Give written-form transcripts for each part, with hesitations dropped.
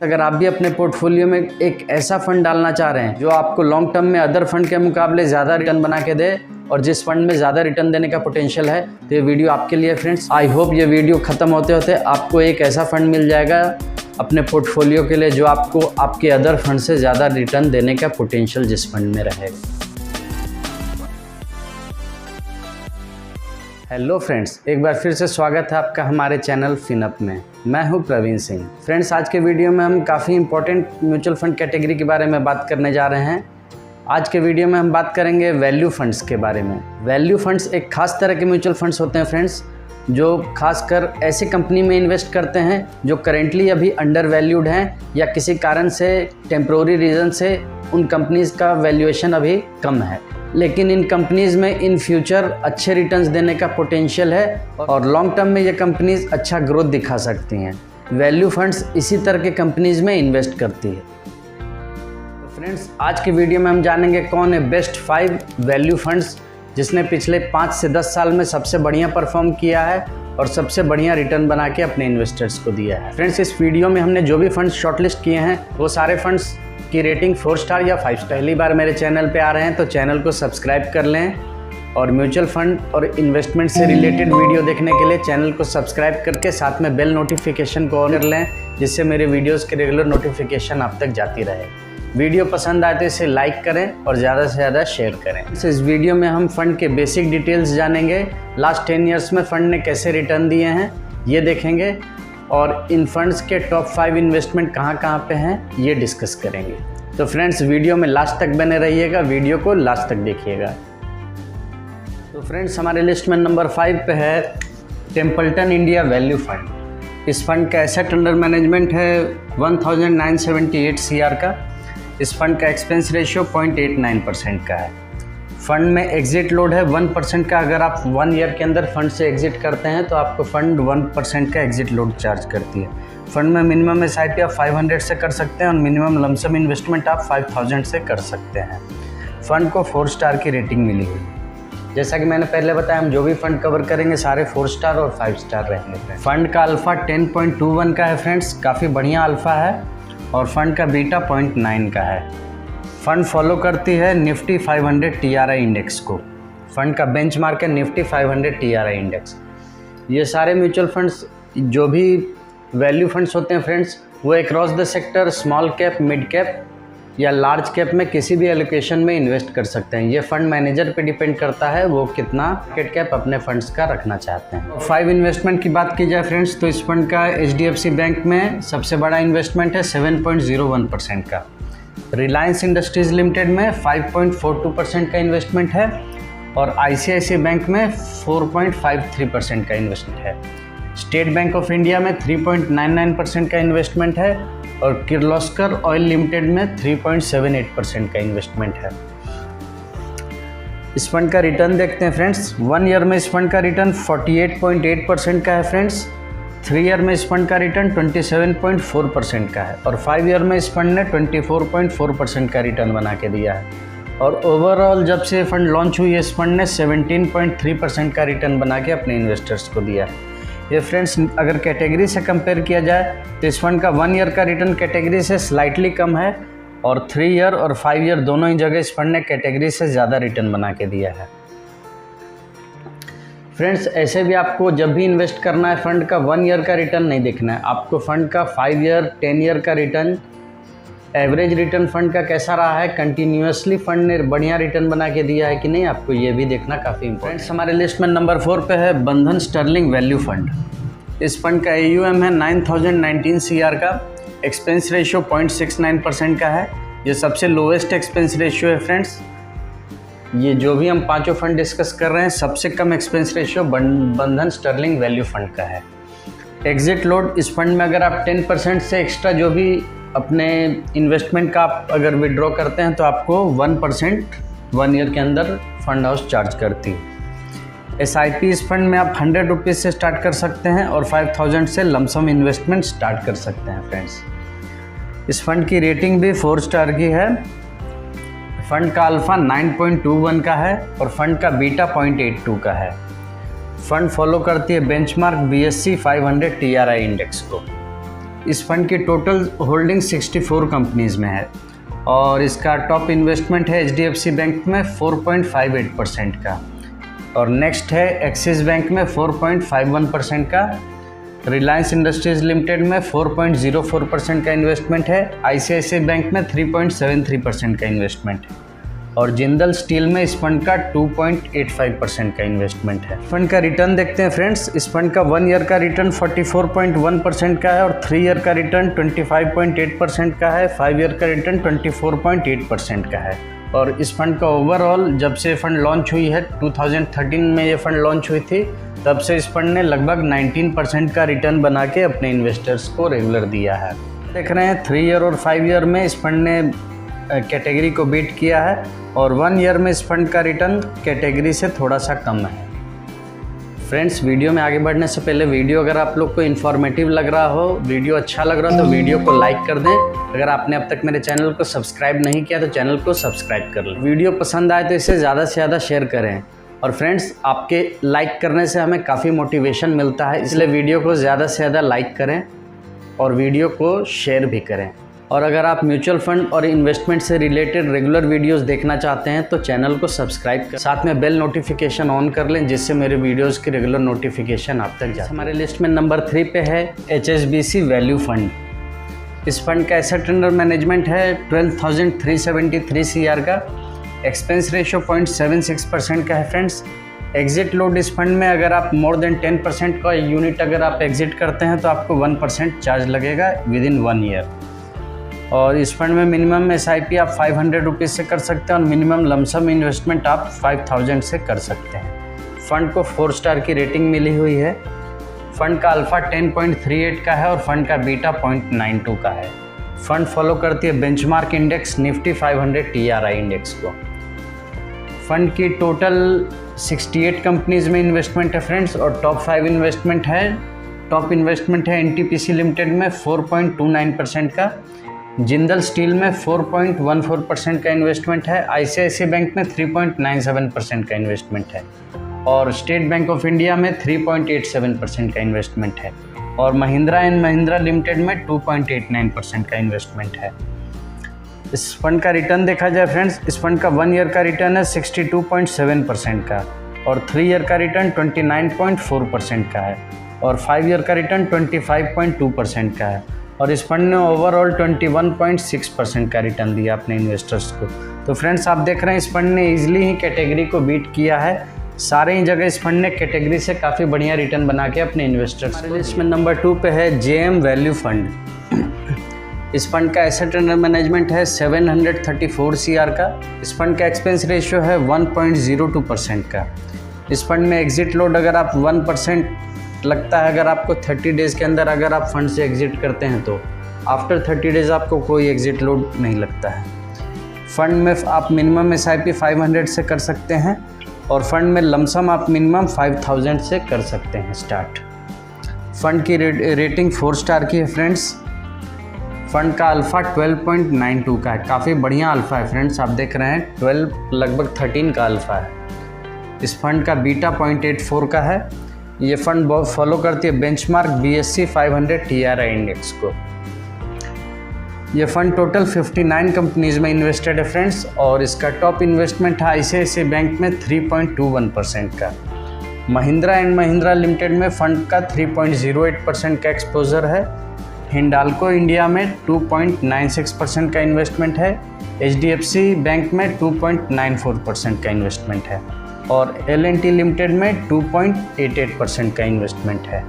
अगर आप भी अपने पोर्टफोलियो में एक ऐसा फंड डालना चाह रहे हैं जो आपको लॉन्ग टर्म में अदर फंड के मुकाबले ज़्यादा रिटर्न बना के दे और जिस फंड में ज़्यादा रिटर्न देने का पोटेंशियल है, तो ये वीडियो आपके लिए फ्रेंड्स। आई होप ये वीडियो ख़त्म होते होते आपको एक ऐसा फंड मिल जाएगा अपने पोर्टफोलियो के लिए जो आपको आपके अदर फंड से ज़्यादा रिटर्न देने का पोटेंशियल जिस फंड में रहेगा। हेलो फ्रेंड्स, एक बार फिर से स्वागत है आपका हमारे चैनल फिनअप में। मैं हूं प्रवीण सिंह। फ्रेंड्स, आज के वीडियो में हम काफ़ी इंपॉर्टेंट म्यूचुअल फंड कैटेगरी के बारे में बात करने जा रहे हैं। आज के वीडियो में हम बात करेंगे वैल्यू फंड्स के बारे में। वैल्यू फंड्स एक खास तरह के म्यूचुअल फंड्स होते हैं फ्रेंड्स, जो खासकर ऐसी कंपनी में इन्वेस्ट करते हैं जो करेंटली अभी अंडर वैल्यूड हैं या किसी कारण से टेम्प्रोरी रीज़न से उन कंपनीज़ का वैल्यूएशन अभी कम है, लेकिन इन कंपनीज़ में इन फ्यूचर अच्छे रिटर्न्स देने का पोटेंशियल है और लॉन्ग टर्म में ये कंपनीज़ अच्छा ग्रोथ दिखा सकती हैं। वैल्यू फंड्स इसी तरह के कंपनीज़ में इन्वेस्ट करती है। तो फ्रेंड्स, आज की वीडियो में हम जानेंगे कौन है बेस्ट 5 वैल्यू फंड्स जिसने पिछले 5 से 10 साल में सबसे बढ़िया परफॉर्म किया है और सबसे बढ़िया रिटर्न बना के अपने इन्वेस्टर्स को दिया है। फ्रेंड्स, इस वीडियो में हमने जो भी फंड्स शॉर्टलिस्ट किए हैं वो सारे फंड्स की रेटिंग 4 स्टार या 5 स्टार। पहली बार मेरे चैनल पे आ रहे हैं तो चैनल को सब्सक्राइब कर लें और म्यूचुअल फंड और इन्वेस्टमेंट से रिलेटेड वीडियो देखने के लिए चैनल को सब्सक्राइब करके साथ में बेल नोटिफिकेशन को ऑन कर लें, जिससे मेरे वीडियोस के रेगुलर नोटिफिकेशन आप तक जाती रहे। वीडियो पसंद आए तो इसे लाइक करें और ज़्यादा से ज़्यादा शेयर करें। इस वीडियो में हम फंड के बेसिक डिटेल्स जानेंगे। लास्ट 10 ईयर्स में फ़ंड ने कैसे रिटर्न दिए हैं ये देखेंगे और इन फंड्स के टॉप 5 इन्वेस्टमेंट कहाँ पे हैं ये डिस्कस करेंगे। तो फ्रेंड्स, वीडियो में लास्ट तक बने रहिएगा, वीडियो को लास्ट तक देखिएगा। तो फ्रेंड्स, हमारे लिस्ट में नंबर 5 पे है टेम्पल्टन इंडिया वैल्यू फंड। इस फंड का एसेट अंडर मैनेजमेंट है 1978 CR का। इस फंड का एक्सपेंस रेशियो 0.89% का है। फंड में एग्जिट लोड है 1% का। अगर आप 1 ईयर के अंदर फंड से एग्जिट करते हैं तो आपको फंड 1% का एग्जिट लोड चार्ज करती है। फंड में मिनिमम SIP आप 500 से कर सकते हैं और मिनिमम लमसम इन्वेस्टमेंट आप 5000 से कर सकते हैं। फंड को 4 स्टार की रेटिंग मिली हुई है। जैसा कि मैंने पहले बताया, हम जो भी फंड कवर करेंगे सारे 4 स्टार और 5 स्टार रहेंगे। फंड का अल्फ़ा 10.21 का है फ्रेंड्स, काफ़ी बढ़िया अल्फ़ा है। और फंड का बीटा 0.9 का है। फंड फॉलो करती है निफ्टी 500 TRI इंडेक्स को। फंड का बेंचमार्क है निफ्टी 500 TRI इंडेक्स। ये सारे म्यूचुअल फंड्स जो भी वैल्यू फंड्स होते हैं फ्रेंड्स, वो across the sector small cap, mid cap या लार्ज कैप में किसी भी एलोकेशन में इन्वेस्ट कर सकते हैं। ये फंड मैनेजर पे डिपेंड करता है वो कितना मार्केट कैप अपने फंड्स का रखना चाहते हैं। 5 इन्वेस्टमेंट की बात की जाए फ्रेंड्स, तो इस फंड का HDFC बैंक में सबसे बड़ा इन्वेस्टमेंट है 7.01% का। रिलायंस इंडस्ट्रीज़ लिमिटेड में 5.42% का इन्वेस्टमेंट है और ICICI बैंक में 4.53% का इन्वेस्टमेंट है। स्टेट बैंक ऑफ इंडिया में 3.99% का इन्वेस्टमेंट है और किर्लोस्कर ऑयल लिमिटेड में 3.78% का इन्वेस्टमेंट है। इस फंड का रिटर्न देखते हैं फ्रेंड्स। 1 ईयर में इस फंड का रिटर्न 48.8% का है फ्रेंड्स। 3 ईयर में इस फंड का रिटर्न 27.4% का है और 5 ईयर में इस फंड ने 24.4% का रिटर्न बना के दिया है। और ओवरऑल जब से फंड लॉन्च हुई इस फंड ने 17.3% का रिटर्न बना के अपने इन्वेस्टर्स को दिया है। ये फ्रेंड्स, अगर कैटेगरी से कंपेयर किया जाए तो इस फंड का 1 ईयर का रिटर्न कैटेगरी से स्लाइटली कम है और 3 ईयर और 5 ईयर दोनों ही जगह इस फंड ने कैटेगरी से ज़्यादा रिटर्न बना के दिया है। फ्रेंड्स, ऐसे भी आपको जब भी इन्वेस्ट करना है फंड का 1 ईयर का रिटर्न नहीं देखना है, आपको फंड का 5 ईयर 10 ईयर का रिटर्न, एवरेज रिटर्न फंड का कैसा रहा है, कंटिन्यूसली फंड ने बढ़िया रिटर्न बना के दिया है कि नहीं, आपको ये भी देखना काफ़ी इंपॉर्टेंट। हमारे लिस्ट में नंबर 4 पे है बंधन स्टर्लिंग वैल्यू फंड। इस फंड का AUM है 9019 CR का। एक्सपेंस रेशियो 0.69% का है। ये सबसे लोवेस्ट एक्सपेंस रेशियो है फ्रेंड्स। ये जो भी हम 5 फंड डिस्कस कर रहे हैं सबसे कम एक्सपेंस रेशियो बंधन स्टर्लिंग वैल्यू फंड का है। एग्जिट लोड इस फंड में अगर आप 10% से एक्स्ट्रा जो भी अपने इन्वेस्टमेंट का आप अगर विड्रॉ करते हैं तो आपको 1% 1 ईयर के अंदर फंड हाउस चार्ज करती है। SIP इस फंड में आप 100 रुपीज़ से स्टार्ट कर सकते हैं और 5000 से लमसम इन्वेस्टमेंट स्टार्ट कर सकते हैं फ्रेंड्स। इस फंड की रेटिंग भी 4 स्टार की है। फंड का अल्फ़ा 9.21 का है और फंड का बीटा 0.82 का है। फंड फॉलो करती है बेंचमार्क BSE 500 TRI इंडेक्स को। इस फंड की टोटल होल्डिंग 64 कंपनीज़ में है और इसका टॉप इन्वेस्टमेंट है HDFC बैंक में 4.58% का, और नेक्स्ट है एक्सिस बैंक में 4.51% का, रिलायंस इंडस्ट्रीज़ लिमिटेड में 4.04% का इन्वेस्टमेंट है, ICICI बैंक में 3.73% का इन्वेस्टमेंट है और जिंदल स्टील में इस फंड का 2.85% का इन्वेस्टमेंट है। फंड का रिटर्न देखते हैं फ्रेंड्स। इस फंड का 1 ईयर का रिटर्न 44.1% का है और 3 ईयर का रिटर्न 25.8% का है, 5 ईयर का रिटर्न 24.8% का है। और इस फंड का ओवरऑल जब से फंड लॉन्च हुई है 2013 में ये फंड लॉन्च हुई थी, तब से इस फंड ने लगभग 19% का रिटर्न बना के अपने इन्वेस्टर्स को रेगुलर दिया है। देख रहे हैं 3 ईयर और 5 ईयर में इस फंड ने कैटेगरी को बीट किया है और 1 ईयर में इस फंड का रिटर्न कैटेगरी से थोड़ा सा कम है। फ्रेंड्स, वीडियो में आगे बढ़ने से पहले वीडियो अगर आप लोग को इन्फॉर्मेटिव लग रहा हो, वीडियो अच्छा लग रहा हो तो वीडियो को लाइक कर दें। अगर आपने अब तक मेरे चैनल को सब्सक्राइब नहीं किया तो चैनल को सब्सक्राइब कर लें। वीडियो पसंद आए तो इसे ज़्यादा से ज़्यादा शेयर करें और फ्रेंड्स, आपके लाइक करने से हमें काफ़ी मोटिवेशन मिलता है, इसलिए वीडियो को ज़्यादा से ज़्यादा लाइक करें और वीडियो को शेयर भी करें। और अगर आप म्यूचुअल फंड और इन्वेस्टमेंट से रिलेटेड रेगुलर वीडियोस देखना चाहते हैं तो चैनल को सब्सक्राइब कर साथ में बेल नोटिफिकेशन ऑन कर लें, जिससे मेरे वीडियोस की रेगुलर नोटिफिकेशन आप तक जाए। हमारे लिस्ट में नंबर 3 पे है HSBC वैल्यू फंड। इस फंड का एसेट अंडर मैनेजमेंट है 12,373 CR का, एक्सपेंस रेशियो 0.76% का है। फ्रेंड्स, एग्जिट लोड इस फंड में अगर आप मोर देन 10% का यूनिट अगर आप एग्जिट करते हैं तो आपको 1% चार्ज लगेगा विद इन 1 ईयर। और इस फंड में मिनिमम SIP आप 500 रुपीज़ से कर सकते हैं और मिनिमम लमसम इन्वेस्टमेंट आप 5000 से कर सकते हैं। फ़ंड को 4 स्टार की रेटिंग मिली हुई है। फ़ंड का अल्फ़ा 10.38 का है और फंड का बीटा 0.92 का है। फ़ंड फॉलो करती है benchmark index Nifty 500 TRI index को। फ़ंड की टोटल 68 कंपनीज़ में इन्वेस्टमेंट है फ्रेंड्स और टॉप 5 इन्वेस्टमेंट है। टॉप इन्वेस्टमेंट है NTPC लिमिटेड में 4.29% का, जिंदल स्टील में 4.14% का इन्वेस्टमेंट है, ICICI बैंक में 3.97% का इन्वेस्टमेंट है और स्टेट बैंक ऑफ इंडिया में 3.87% का इन्वेस्टमेंट है और महिंद्रा एंड महिंद्रा लिमिटेड में 2.89% का इन्वेस्टमेंट है। इस फंड का रिटर्न देखा जाए फ्रेंड्स, इस फंड का 1 ईयर का रिटर्न है 62.7% का और 3 ईयर का रिटर्न 29.4% का है और 5 ईयर का रिटर्न 25.2% का है और इस फंड ने ओवरऑल 21.6% का रिटर्न दिया अपने इन्वेस्टर्स को। तो फ्रेंड्स, आप देख रहे हैं इस फंड ने ईजिली ही कैटेगरी को बीट किया है। सारे ही जगह इस फंड ने कैटेगरी से काफ़ी बढ़िया रिटर्न बना के अपने इन्वेस्टर्स। हमारे लिस्ट में नंबर 2 पे है JM वैल्यू फंड। इस फंड का एसेट अंडर मैनेजमेंट है 734 CR का। इस फंड का एक्सपेंस रेशियो है 1.02% का। इस फंड में एग्जिट लोड अगर आप 1% लगता है, अगर आपको 30 डेज़ के अंदर अगर आप फंड से एग्जिट करते हैं तो आफ्टर 30 डेज़ आपको कोई एग्जिट लोड नहीं लगता है। फ़ंड में आप मिनिमम SIP 500 से कर सकते हैं और फंड में लमसम आप मिनिमम 5000 से कर सकते हैं स्टार्ट। फ़ंड की रेटिंग 4 स्टार की है फ्रेंड्स। फ़ंड का अल्फ़ा 12.92 का है, काफ़ी बढ़िया अल्फ़ा है फ्रेंड्स। आप देख रहे हैं 12 लगभग 13 का अल्फ़ा है। इस फंड का बीटा 0.84 का है। ये फंड बहुत फॉलो करती है बेंचमार्क BSE 500 TRI इंडेक्स को। ये फंड टोटल 59 कंपनीज़ में इन्वेस्टेड है फ्रेंड्स और इसका टॉप इन्वेस्टमेंट है ICICI बैंक में 3.21% का, महिंद्रा एंड महिंद्रा लिमिटेड में फंड का 3.08% का एक्सपोजर है, हिंडाल्को इंडिया में 2.96% का इन्वेस्टमेंट है, HDFC बैंक में 2.94% का इन्वेस्टमेंट है और L&T लिमिटेड में 2.88% का इन्वेस्टमेंट है।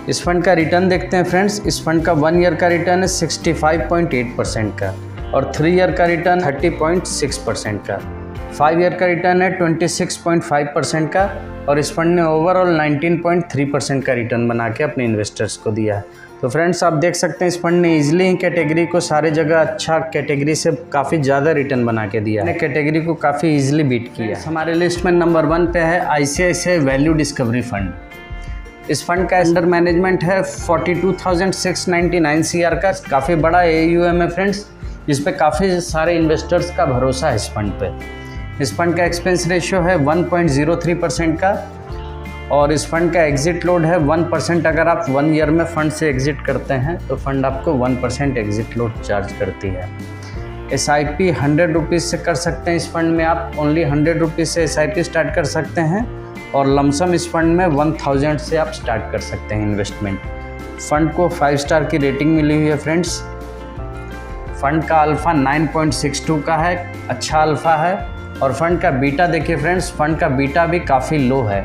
इस फंड का रिटर्न देखते हैं फ्रेंड्स। इस फंड का 1 ईयर का रिटर्न है 65.8% का और 3 ईयर का रिटर्न 30.6% का, 5 ईयर का रिटर्न है 26.5% का और इस फंड ने ओवरऑल 19.3% का रिटर्न बना के अपने इन्वेस्टर्स को दिया है। तो फ्रेंड्स, आप देख सकते हैं इस फंड ने ईजिली ही कैटेगरी को सारे जगह अच्छा कैटेगरी से काफ़ी ज़्यादा रिटर्न बना के दिया है। कैटेगरी को काफ़ी ईजिली बीट किया। हमारे लिस्ट में नंबर 1 पे है ICICI वैल्यू डिस्कवरी फंड। इस फंड का अंडर मैनेजमेंट है 42,699 CR का, काफ़ी बड़ा AUM है फ्रेंड्स। इस पे काफ़ी सारे इन्वेस्टर्स का भरोसा है इस फंड पे। इस फंड का एक्सपेंस रेशियो है 1.03% का और इस फंड का एग्ज़िट लोड है 1%। अगर आप 1 ईयर में फ़ंड से एग्ज़िट करते हैं तो फंड आपको 1% एग्ज़िट लोड चार्ज करती है। SIP 100 रुपीज़ से कर सकते हैं। इस फंड में आप ओनली 100 रुपीज़ से SIP स्टार्ट कर सकते हैं और लमसम इस फंड में 1000 से आप स्टार्ट कर सकते हैं इन्वेस्टमेंट। फ़ंड को 5 स्टार की रेटिंग मिली हुई है फ्रेंड्स। फ़ंड का अल्फ़ा 9.62 का है, अच्छा अल्फ़ा है। और फंड का बीटा देखिए फ्रेंड्स, फंड का बीटा भी काफ़ी लो है,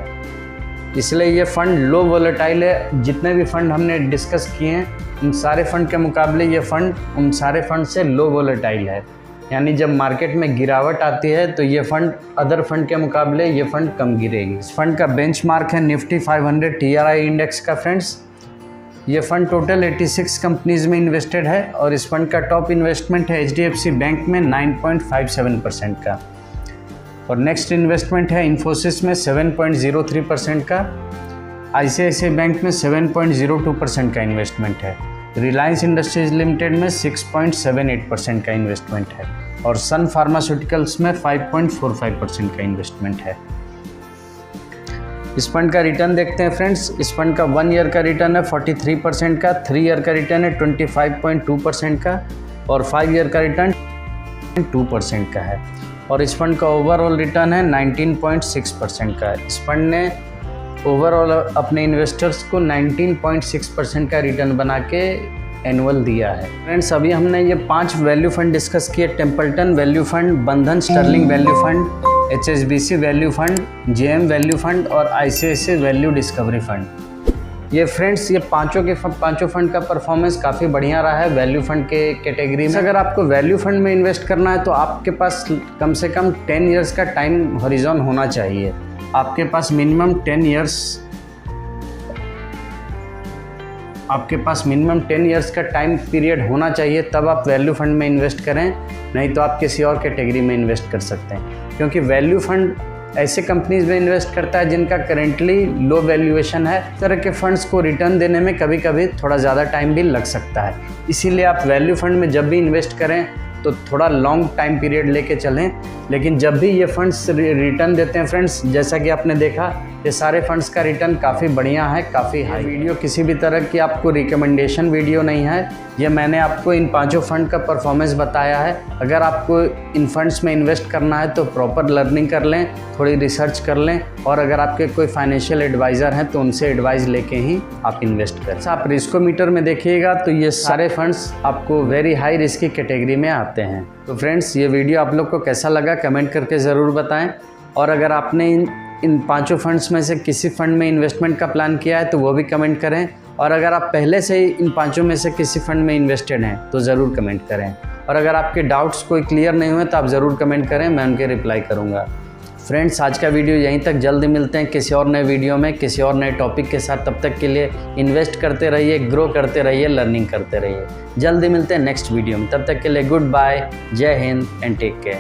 इसलिए ये फ़ंड लो वोलेटाइल है। जितने भी फ़ंड हमने डिस्कस किए हैं उन सारे फ़ंड के मुकाबले ये फ़ंड उन सारे फ़ंड से लो वोलेटाइल है। यानी जब मार्केट में गिरावट आती है तो ये फ़ंड अदर फंड के मुकाबले ये फ़ंड कम गिरेगी। इस फंड का बेंचमार्क है निफ्टी 500 TRI इंडेक्स का फ्रेंड्स। ये फ़ंड टोटल 86 कंपनीज़ में इन्वेस्टेड है और इस फंड का टॉप इन्वेस्टमेंट है HDFC बैंक में 9.57% का। और नेक्स्ट इन्वेस्टमेंट है इन्फोसिस में 7.03% का। ICICI बैंक में 7.02% का इन्वेस्टमेंट है। रिलायंस इंडस्ट्रीज लिमिटेड में 6.78% का इन्वेस्टमेंट है और सन फार्मास्यूटिकल्स में 5.45% का इन्वेस्टमेंट है। इस फंड का रिटर्न देखते हैं फ्रेंड्स। इस फंड का 1 ईयर का रिटर्न है 43% का, 3 ईयर का रिटर्न है 25.2% का और 5 ईयर का रिटर्न 2% का है। और इस फंड का ओवरऑल रिटर्न है 19.6% का। इस फंड ने ओवरऑल अपने इन्वेस्टर्स को 19.6% का रिटर्न बना के एनुअल दिया है। फ्रेंड्स अभी हमने ये 5 वैल्यू फंड डिस्कस किए। Templeton value fund, Bandhan sterling value fund, HSBC value fund, JM value fund और ICICI वैल्यू डिस्कवरी फंड। ये फ्रेंड्स ये पांचों फंड का परफॉर्मेंस काफ़ी बढ़िया रहा है वैल्यू फंड के कैटेगरी में। अगर आपको वैल्यू फंड में इन्वेस्ट करना है तो आपके पास कम से कम 10 इयर्स का टाइम हॉरिजॉन होना चाहिए। आपके पास मिनिमम 10 इयर्स का टाइम पीरियड होना चाहिए, तब आप वैल्यू फंड में इन्वेस्ट करें। नहीं तो आप किसी और कैटेगरी में इन्वेस्ट कर सकते हैं, क्योंकि वैल्यू फंड ऐसे कंपनीज में इन्वेस्ट करता है जिनका करेंटली लो वैल्यूएशन है। इस तरह के फंड्स को रिटर्न देने में कभी कभी थोड़ा ज़्यादा टाइम भी लग सकता है। इसीलिए आप वैल्यू फंड में जब भी इन्वेस्ट करें तो थोड़ा लॉन्ग टाइम पीरियड लेके चलें। लेकिन जब भी ये फंड्स रिटर्न देते हैं फ्रेंड्स, जैसा कि आपने देखा ये सारे फंड्स का रिटर्न काफ़ी बढ़िया है, काफ़ी हाई। वीडियो किसी भी तरह की आपको रिकमेंडेशन वीडियो नहीं है, ये मैंने आपको इन 5 फंड का परफॉर्मेंस बताया है। अगर आपको इन फंड्स में इन्वेस्ट करना है तो प्रॉपर लर्निंग कर लें, थोड़ी रिसर्च कर लें और अगर आपके कोई फाइनेंशियल एडवाइज़र हैं तो उनसे एडवाइस लेके ही आप इन्वेस्ट करें। आप रिस्कोमीटर में देखिएगा तो ये सारे फंड्स आपको वेरी हाई रिस्क की कैटेगरी में आते हैं। तो फ्रेंड्स ये वीडियो आप लोग को कैसा लगा कमेंट करके ज़रूर बताएं। और अगर आपने इन 5 फंड्स में से किसी फंड में इन्वेस्टमेंट का प्लान किया है तो वो भी कमेंट करें। और अगर आप पहले से ही इन 5 में से किसी फंड में इन्वेस्टेड हैं तो ज़रूर कमेंट करें। और अगर आपके डाउट्स कोई क्लियर नहीं हुए तो आप ज़रूर कमेंट करें, मैं उनके रिप्लाई करूँगा। फ्रेंड्स आज का वीडियो यहीं तक, जल्दी मिलते हैं किसी और नए वीडियो में किसी और नए टॉपिक के साथ। तब तक के लिए इन्वेस्ट करते रहिए, ग्रो करते रहिए, लर्निंग करते रहिए। जल्दी मिलते हैं नेक्स्ट वीडियो में, तब तक के लिए गुड बाय, जय हिंद एंड टेक केयर।